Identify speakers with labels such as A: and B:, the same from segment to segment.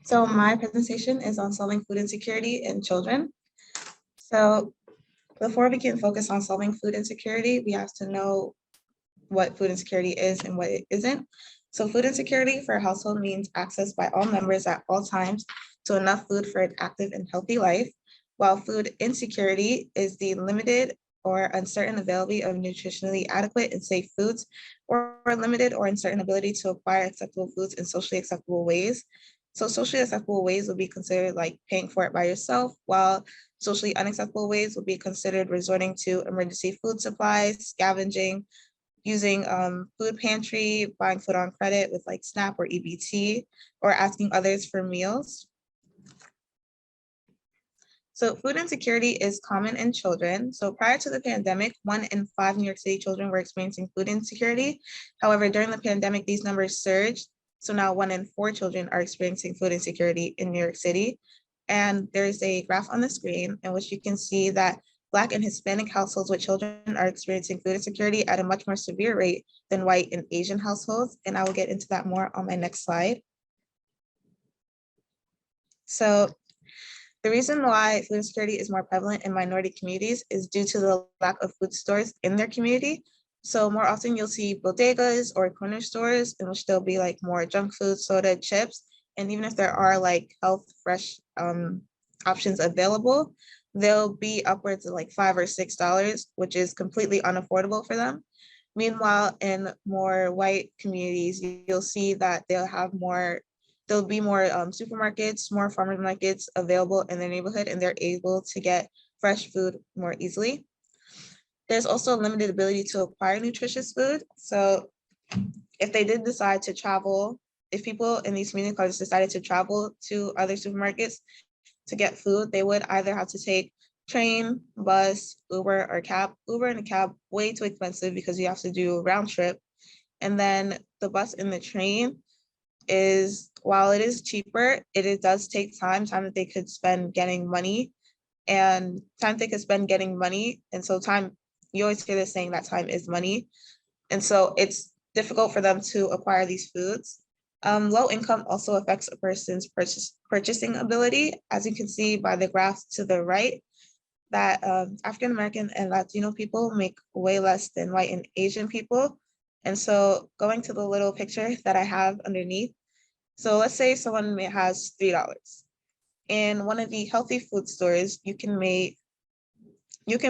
A: So my presentation is on solving food insecurity in children. So before we can focus on solving food insecurity, we have to know what food insecurity is and what it isn't. So food insecurity for a household means access by all members at all times to enough food for an active and healthy life, while food insecurity is the limited or uncertain availability of nutritionally adequate and safe foods, or limited or uncertain ability to acquire acceptable foods in socially acceptable ways. So socially acceptable ways would be considered like paying for it by yourself, while socially unacceptable ways would be considered resorting to emergency food supplies, scavenging, using food pantry, buying food on credit with like SNAP or EBT, or asking others for meals. So food insecurity is common in children. So prior to the pandemic, 1 in 5 New York City children were experiencing food insecurity. However, during the pandemic, these numbers surged. So now 1 in 4 children are experiencing food insecurity in New York City. And there's a graph on the screen in which you can see that Black and Hispanic households with children are experiencing food insecurity at a much more severe rate than white and Asian households. And I will get into that more on my next slide. So the reason why food insecurity is more prevalent in minority communities is due to the lack of food stores in their community. So more often you'll see bodegas or corner stores in which there'll be like more junk food, soda, chips. And even if there are like health, fresh options available, they'll be upwards of like $5 or $6, which is completely unaffordable for them. Meanwhile, in more white communities, you'll see that there'll be more supermarkets, more farmers markets available in their neighborhood, and they're able to get fresh food more easily. There's also a limited ability to acquire nutritious food. So if they did decide to travel, if people in these community colleges decided to travel to other supermarkets to get food, they would either have to take train, bus, Uber, or cab. Uber and a cab, way too expensive because you have to do a round trip. And then the bus and the train is, while it is cheaper, it does take time that they could spend getting money. And so time, you always hear this saying that time is money. And so it's difficult for them to acquire these foods. Low income also affects a person's purchasing ability. As you can see by the graph to the right, that African American and Latino people make way less than white and Asian people. And so going to the little picture that I have underneath, so let's say someone has $3. In one of the healthy food stores, you can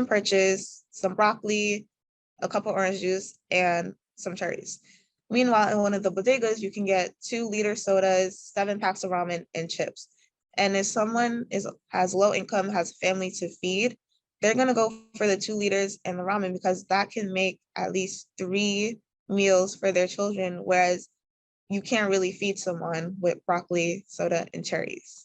A: purchase some broccoli, a cup of orange juice, and some cherries. Meanwhile, in one of the bodegas, you can get 2-liter sodas, 7 packs of ramen, and chips. And if someone has low income, has a family to feed, they're gonna go for the 2 liters and the ramen because that can make at least 3 meals for their children, whereas you can't really feed someone with broccoli, soda, and cherries.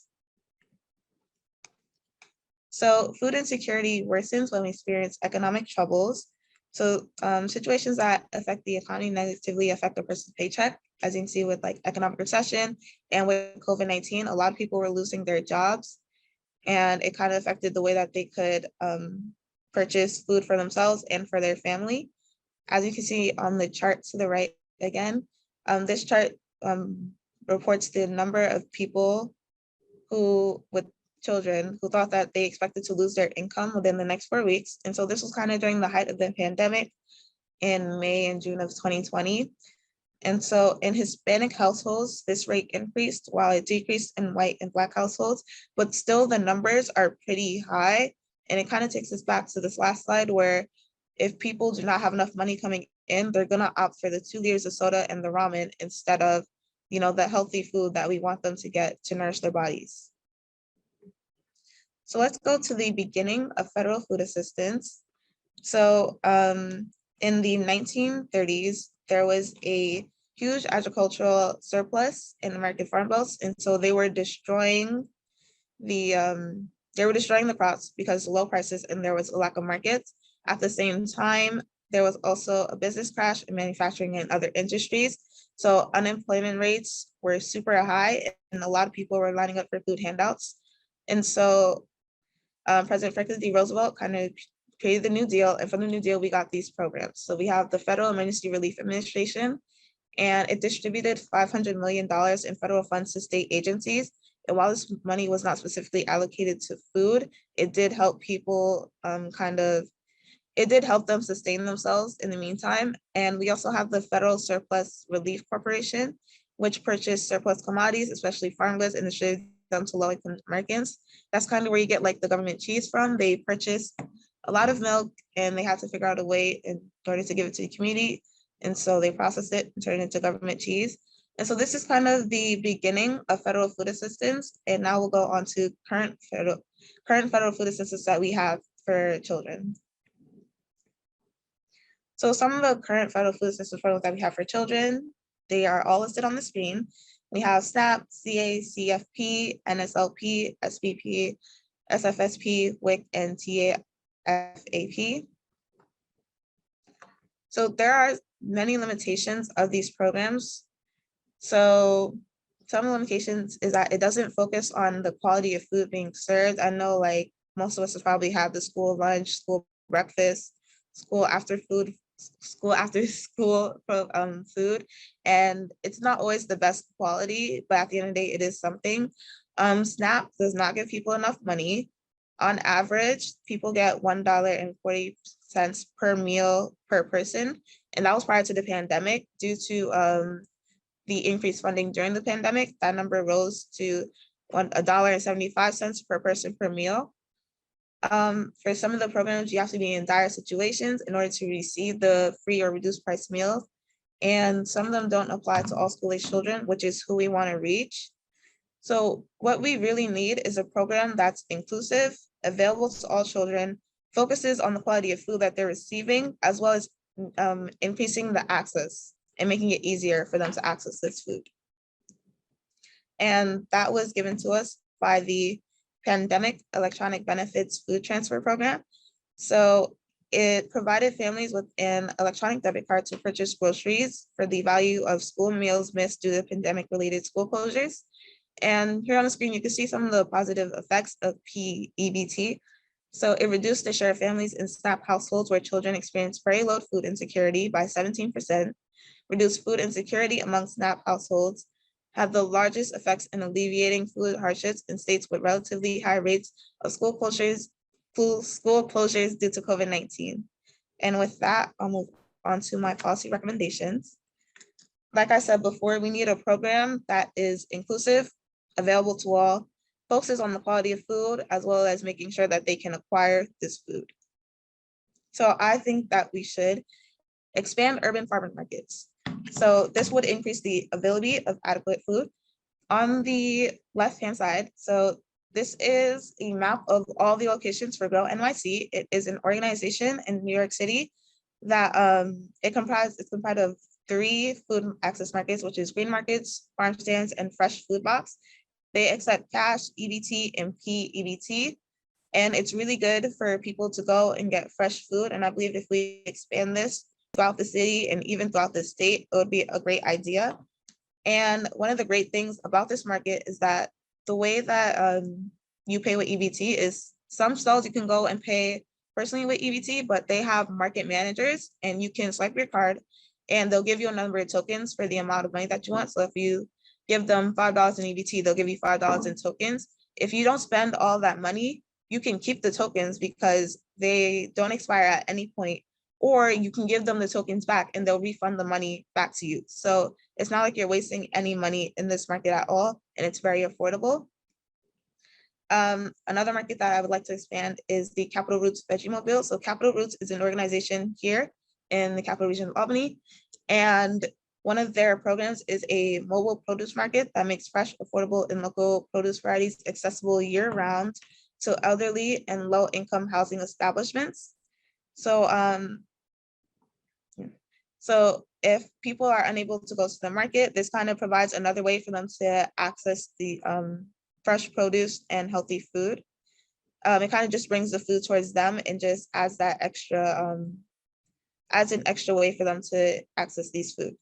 A: So food insecurity worsens when we experience economic troubles. So situations that affect the economy negatively affect a person's paycheck, as you can see with like economic recession and with COVID-19, a lot of people were losing their jobs, and it kind of affected the way that they could purchase food for themselves and for their family. As you can see on the chart to the right again, this chart reports the number of people with children who thought that they expected to lose their income within the next 4 weeks. And so this was kind of during the height of the pandemic in May and June of 2020. And so in Hispanic households, this rate increased while it decreased in white and Black households, but still the numbers are pretty high. And it kind of takes us back to this last slide where if people do not have enough money coming in, they're gonna opt for the 2 liters of soda and the ramen instead of, the healthy food that we want them to get to nourish their bodies. So let's go to the beginning of federal food assistance. So in the 1930s, there was a huge agricultural surplus in American farm belts. And so they were destroying the crops because of low prices and there was a lack of markets. At the same time, there was also a business crash in manufacturing and other industries. So unemployment rates were super high and a lot of people were lining up for food handouts. And so President Franklin D. Roosevelt kind of created the New Deal, and from the New Deal, we got these programs. So we have the Federal Emergency Relief Administration, and it distributed $500 million in federal funds to state agencies. And while this money was not specifically allocated to food, it did help people it did help them sustain themselves in the meantime. And we also have the Federal Surplus Relief Corporation, which purchased surplus commodities, especially farm goods, and distributed them to low-income Americans. That's kind of where you get like the government cheese from. They purchased a lot of milk and they had to figure out a way in order to give it to the community. And so they processed it and turned it into government cheese. And so this is kind of the beginning of federal food assistance. And now we'll go on to current federal food assistance that we have for children. So some of the current federal food assistance programs that we have for children, they are all listed on the screen. We have SNAP, CA, CFP, NSLP, SBP, SFSP, WIC, and TAFAP. So there are many limitations of these programs. So some limitations is that it doesn't focus on the quality of food being served. I know like most of us have probably had the school lunch, school breakfast, school after food food, and it's not always the best quality, but at the end of the day, it is something. SNAP does not give people enough money. On average, people get $1.40 per meal per person, and that was prior to the pandemic. Due to the increased funding during the pandemic, that number rose to $1.75 per person per meal. For some of the programs, you have to be in dire situations in order to receive the free or reduced price meals. And some of them don't apply to all school-age children, which is who we want to reach. So what we really need is a program that's inclusive, available to all children, focuses on the quality of food that they're receiving, as well as increasing the access and making it easier for them to access this food. And that was given to us by the Pandemic Electronic Benefits Food Transfer Program. So it provided families with an electronic debit card to purchase groceries for the value of school meals missed due to pandemic-related school closures. And here on the screen, you can see some of the positive effects of PEBT. So it reduced the share of families in SNAP households where children experience very low food insecurity by 17%, reduced food insecurity among SNAP households, had the largest effects in alleviating food hardships in states with relatively high rates of school closures due to COVID-19. And with that, I'll move on to my policy recommendations. Like I said before, we need a program that is inclusive, available to all, focuses on the quality of food, as well as making sure that they can acquire this food. So I think that we should expand urban farmer markets. So this would increase the availability of adequate food. On the left-hand side, so this is a map of all the locations for Grow NYC. It is an organization in New York City that it's comprised of 3 food access markets, which is green markets, farm stands, and fresh food box. They accept cash, EBT, and PEBT. And it's really good for people to go and get fresh food. And I believe if we expand this throughout the city and even throughout the state, it would be a great idea. And one of the great things about this market is that the way that you pay with EBT is some stalls you can go and pay personally with EBT, but they have market managers and you can swipe your card and they'll give you a number of tokens for the amount of money that you want. So if you give them $5 in EBT, they'll give you $5 in tokens. If you don't spend all that money, you can keep the tokens because they don't expire at any point, or you can give them the tokens back and they'll refund the money back to you. So it's not like you're wasting any money in this market at all, and it's very affordable. Another market that I would like to expand is the Capital Roots Vegemobile. So Capital Roots is an organization here in the Capital Region of Albany, and one of their programs is a mobile produce market that makes fresh, affordable, and local produce varieties accessible year-round to elderly and low-income housing establishments. So if people are unable to go to the market, this kind of provides another way for them to access the fresh produce and healthy food. It kind of just brings the food towards them and just adds that extra, adds an extra way for them to access these food.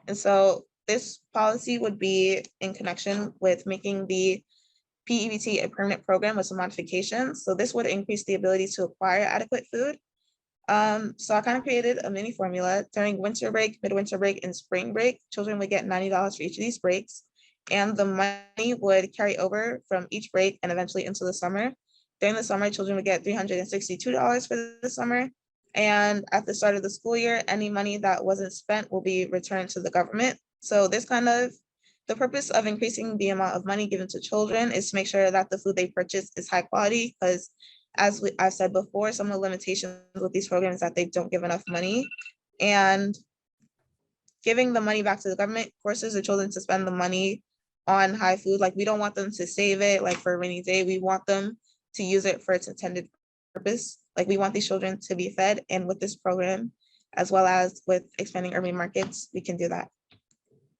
A: And so this policy would be in connection with making the PEBT a permanent program with some modifications. So this would increase the ability to acquire adequate food. So I kind of created a mini formula. During winter break, midwinter break, and spring break, children would get $90 for each of these breaks. and the money would carry over from each break and eventually into the summer. During the summer, children would get $362 for the summer. And at the start of the school year, any money that wasn't spent will be returned to the government. So the purpose of increasing the amount of money given to children is to make sure that the food they purchase is high quality, because I've said before, some of the limitations with these programs is that they don't give enough money. And giving the money back to the government forces the children to spend the money on high food. Like, we don't want them to save it like for a rainy day. We want them to use it for its intended purpose. Like, we want these children to be fed, and with this program, as well as with expanding urban markets, we can do that.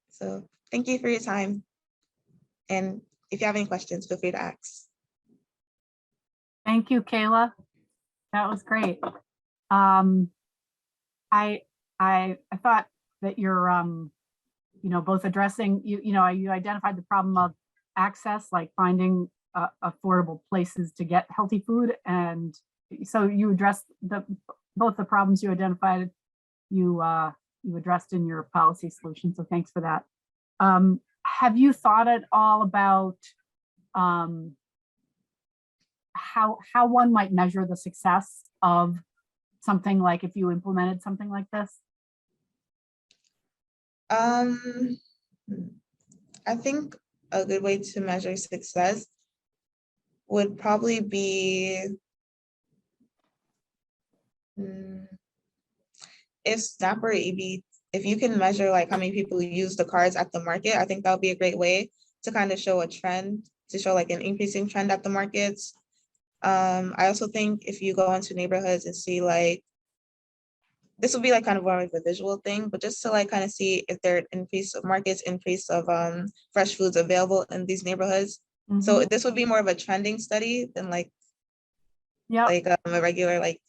A: So thank you for your time. And if you have any questions, feel free to ask.
B: Thank you, Kayla. That was great. I thought that you're, both addressing, you identified the problem of access, like finding affordable places to get healthy food. And so you addressed both the problems you identified, you addressed in your policy solution. So thanks for that. Have you thought at all about how one might measure the success of something like if you implemented something like this?
A: I think a good way to measure success would probably be if SNAP or EB, if you can measure like how many people use the cards at the market, I think that would be a great way to kind of show a trend, to show like an increasing trend at the markets. I also think if you go into neighborhoods and see like, this would be like kind of more of a visual thing, but just to like kind of see if there are increase of fresh foods available in these neighborhoods. Mm-hmm. So this would be more of a trending study than like, a regular like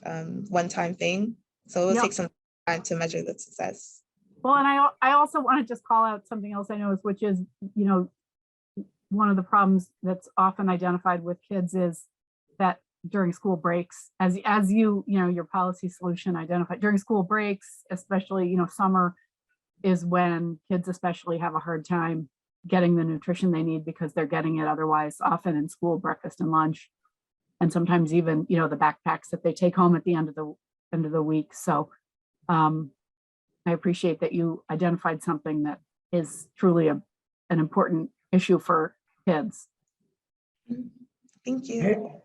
A: one-time thing. So it would take some time to measure the success.
B: Well, and I also want to just call out something else I noticed, which is, one of the problems that's often identified with kids is that during school breaks, as your policy solution identified, during school breaks, especially, summer is when kids especially have a hard time getting the nutrition they need because they're getting it otherwise, often in school, breakfast and lunch, and sometimes even, the backpacks that they take home at the end of the week. So I appreciate that you identified something that is truly an important issue for kids.
A: Thank you.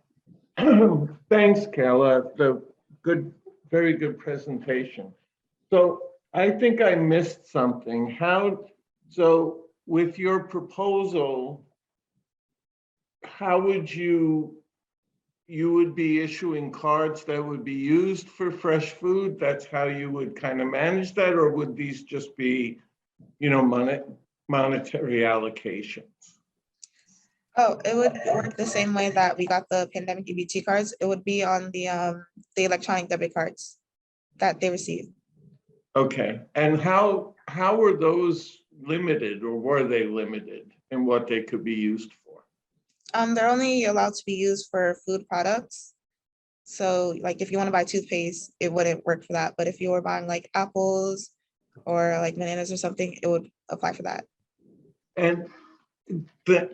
C: Thanks, Kayla. Very good presentation. So I think I missed something. So with your proposal, how would you would be issuing cards that would be used for fresh food? That's how you would kind of manage that? Or would these just be, monetary allocations?
A: Oh, it would work the same way that we got the pandemic EBT cards. It would be on the electronic debit cards that they received.
C: Okay, and how were those limited, or were they limited in what they could be used for?
A: They're only allowed to be used for food products. So like if you want to buy toothpaste, it wouldn't work for that. But if you were buying like apples or like bananas or something, it would apply for that.
C: And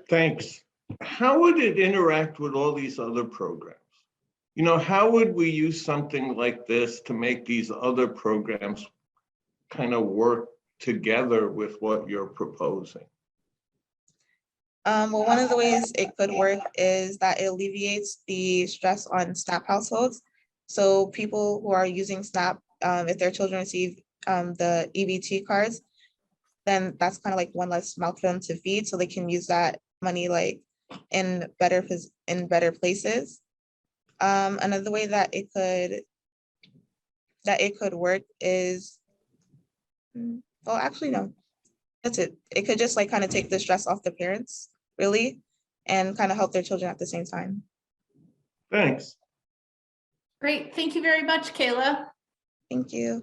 C: thanks. How would it interact with all these other programs? How would we use something like this to make these other programs kind of work together with what you're proposing?
A: Well, one of the ways it could work is that it alleviates the stress on SNAP households. So people who are using SNAP, if their children receive the EBT cards, then that's kind of like one less mouth for them to feed, so they can use that money like in better places. Another way that it could work is, well, actually no, that's it. It could just like kind of take the stress off the parents, really, and kind of help their children at the same time.
C: Thanks.
D: Great, thank you very much, Kayla.
A: Thank you.